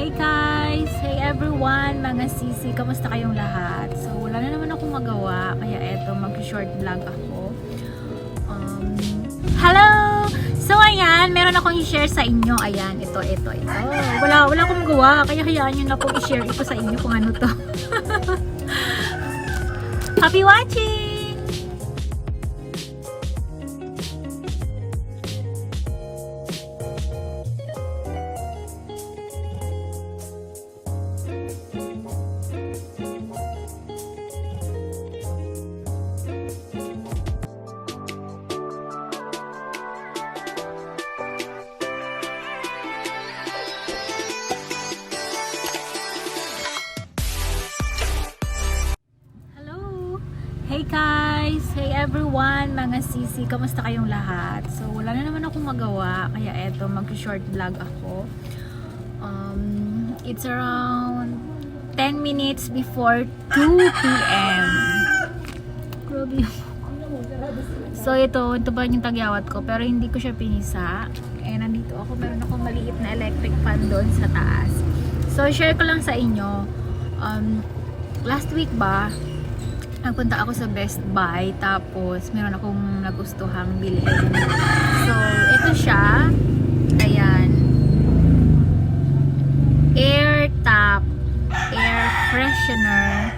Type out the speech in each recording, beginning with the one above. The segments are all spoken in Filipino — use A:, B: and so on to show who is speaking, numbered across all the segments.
A: Hey guys! Hey everyone! Mga sisi, kamusta kayong lahat? So, wala na naman akong magawa, kaya eto, mag-short vlog ako. Hello! So, ayan, meron akong i-share sa inyo. Ayan, ito. Wala akong magawa, kaya hayaan nyo na akong i-share ito sa inyo kung ano to. Happy watching! Hey guys! Hey everyone! Mga sisi, kamusta kayong lahat? So, wala na naman akong magawa, kaya eto, mag-short vlog ako. It's around 10 minutes before 2 p.m. Grabe. So, ito ba yung tagyawat ko, pero hindi ko siya pinisa. Nandito ako, meron akong maliit na electric fan doon sa taas. So, share ko lang sa inyo. Last week ba, nagpunta ako sa Best Buy, tapos meron akong nagustuhang bilhin. So, ito siya. Ayan. Air Top Air Freshener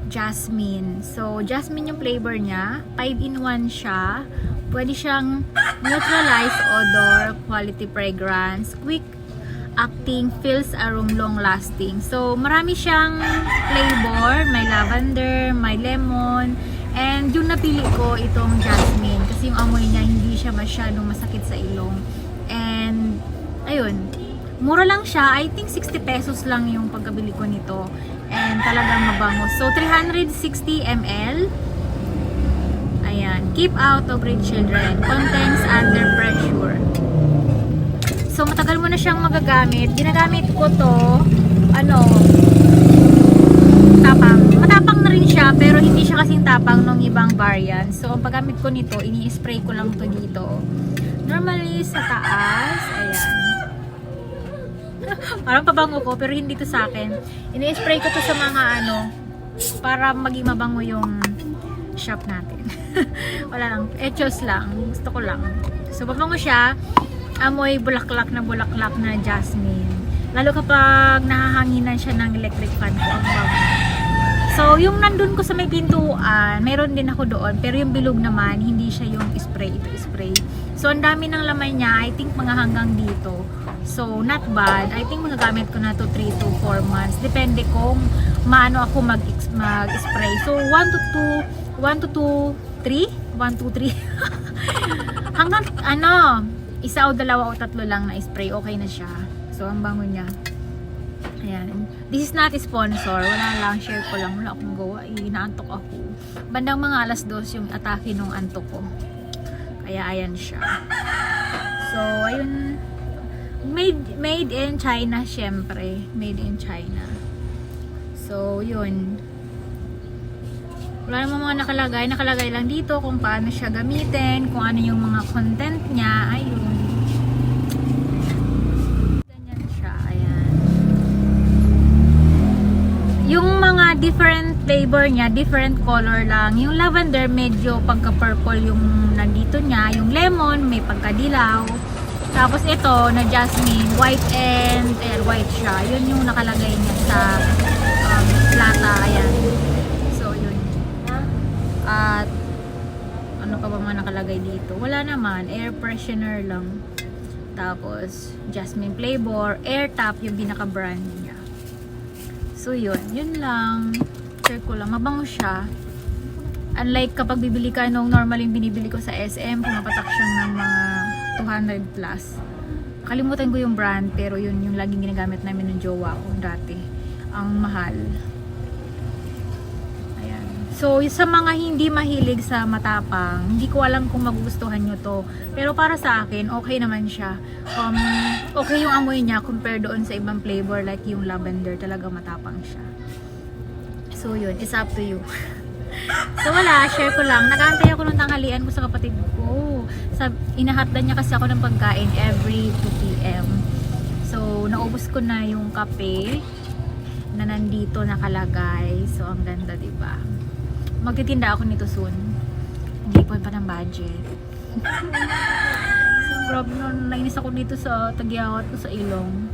A: Jasmine. So, jasmine yung flavor niya. 5-in-1 siya. Pwede siyang neutralize odor, quality fragrance, quick acting, feels a room, long lasting. So, marami siyang flavor. May lavender, may lemon. And yung napili ko, itong jasmine. Kasi yung amoy niya, hindi siya masyadong masakit sa ilong. And, ayun. Mura lang siya. I think 60 pesos lang yung pagkabili ko nito. And talagang mabango. So, 360 ml. Ayan. Keep out of reach children. Contains under pressure. So, matagal mo na siyang magagamit. Ginagamit ko to, tapang. Matapang na rin siya, pero hindi siya kasing tapang ng ibang variant. So, ang paggamit ko nito, ini-spray ko lang to dito. Normally, sa taas, ayan. Parang pabango ko, pero hindi to sa akin. Ini-spray ko to sa mga para maging mabango yung shop natin. Wala lang, echos lang. Gusto ko lang. So, pabango siya. Amoy bulaklak na jasmine. Lalo kapag nahahanginan siya ng electric fan ko, ang bango. So, yung nandun ko sa may pintuan, mayroon din ako doon. Pero yung bilog naman, hindi siya yung spray. Ito spray. So, ang dami ng laman niya. I think mga hanggang dito. So, not bad. I think magagamit ko na to 3 to 4 months. Depende kung maano ako mag-spray. So, 1 to 3. Hanggang, isa o dalawa o tatlo lang na spray, okay na siya. So, ang bango niya. Ayan. This is not a sponsor. Wala lang, share ko lang. Wala akong gawa. Inaantok ako. Bandang mga alas 2 yung atake nung antok ko. Kaya, ayan siya. So, ayun. Made in China, syempre. Made in China. So, yun. Wala namang mga nakalagay. Nakalagay lang dito kung paano siya gamitin, kung ano yung mga content niya. Ayun. Ganyan siya. Ayan. Yung mga different flavor niya, different color lang. Yung lavender, medyo pagka-purple yung nandito niya. Yung lemon, may pagkadilaw. Tapos ito, na jasmine, white and white siya. Yun yung nakalagay niya sa plata. Ayan. At ano pa ba mga nakalagay dito? Wala naman, air freshener lang. Tapos jasmine flavor, air top yung pinaka brand niya. So yun lang. Share ko lang, mabango siya. Unlike kapag bibili ka nung normal yung binibili ko sa SM, pumapatak siya ng mga 200 plus. Kalimutan ko yung brand, pero yun yung laging ginagamit namin ng jowa ko dati. Ang mahal. So, sa mga hindi mahilig sa matapang, hindi ko alam kung magugustuhan nyo to. Pero para sa akin, okay naman siya. Okay yung amoy niya compare doon sa ibang flavor like yung lavender. Talaga matapang siya. So, yun. It's up to you. So, wala. Share ko lang. Nag-aantay ako ng tanghalian ko sa kapatid ko. Inahatdan niya kasi ako ng pagkain every 2 p.m. So, naubos ko na yung kape na nandito nakalagay. So, ang ganda, diba? Magtitinda ako nito soon. Hindi po pa ng budget. So, grabe na, nainis ako dito sa tagyawat ko sa ilong.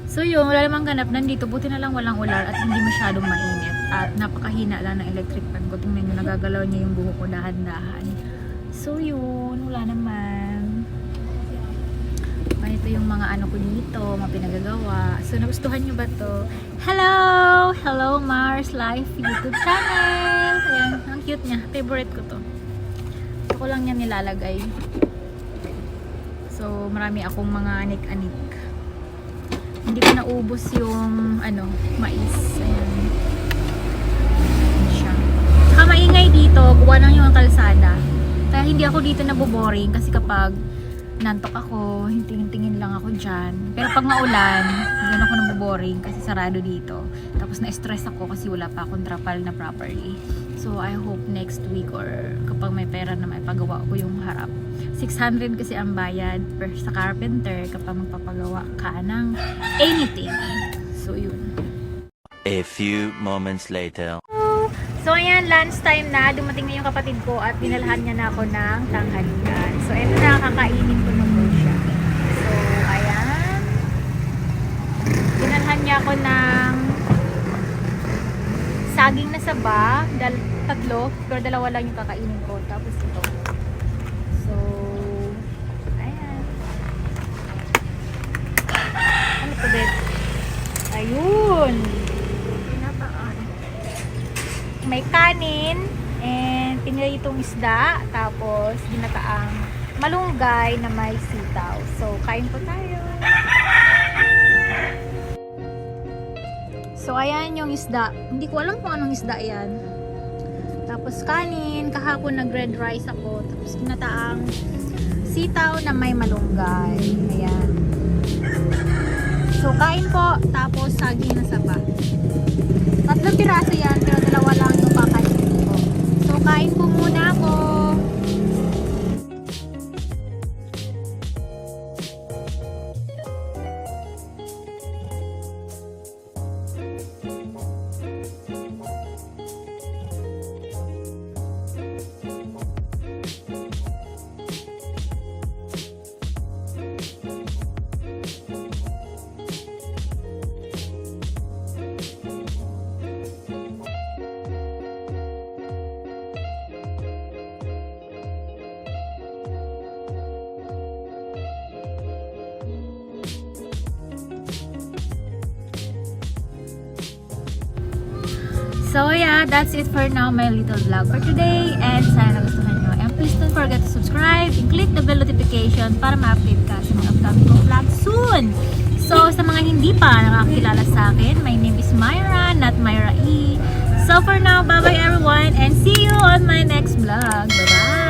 A: So, yun, wala namang ganap nandito. Buti na lang walang ular at hindi masyadong mainit. At napakahina lang ng electric fan ko. Tingnan nyo, nagagalaw niya yung buho ko dahan-dahan. So, yun, wala naman. Ito yung mga ano ko dito, mga pinagagawa. So, nagustuhan nyo ba to? Hello! Hello Mars Life YouTube channel! Ayan, ang cute niya. Favorite ko to. Ito ko lang yan nilalagay. So, marami akong mga anik-anik. Hindi ko naubos yung ano, mais. Ayan. Ayan siya. Saka maingay dito, gawa lang yung kalsada. Kaya hindi ako dito naboboring kasi kapag nantok ako, tingin-tingin lang ako dyan. Pero pag maulan, doon ako naboboring kasi sarado dito. Tapos na-stress ako kasi wala pa akong trapal na properly. So, I hope next week or kapag may pera na maipagawa ko yung harap. 600 kasi ang bayad per sa carpenter kapag magpapagawa ka ng anything. So, yun.
B: A few moments later.
A: So, ayan, lunch time na. Dumating na yung kapatid ko at dinalhan niya na ako ng tanghalian. So, ito na, kakainin ko na po siya. So, ayan. Dinalhan niya ako ng saging na saba. Tatlo, pero dalawa lang yung kakainin ko. Tapos ito. So, ayan. Ano ito, bet? Ayun. May kanin and piniritong isda, tapos ginataang malunggay na may sitaw. So, kain po tayo. So, ayan yung isda. Hindi ko alam kung anong isda yan. Tapos kanin, kahapon nag-red rice ako. Tapos ginataang sitaw na may malunggay. Ayan. So, kain po. Tapos saging na saba. 3 piraso yan, pero 2 lang yung kakainin ko. So, kain po muna ako. So yeah, that's it for now, my little vlog for today. And sana nagustuhan nyo. And please don't forget to subscribe and click the bell notification para ma-update ka sa mga upcoming kong vlog soon. So sa mga hindi pa nakakilala sa akin, my name is Myra, not Myra E. So for now, bye bye everyone and see you on my next vlog. Bye bye!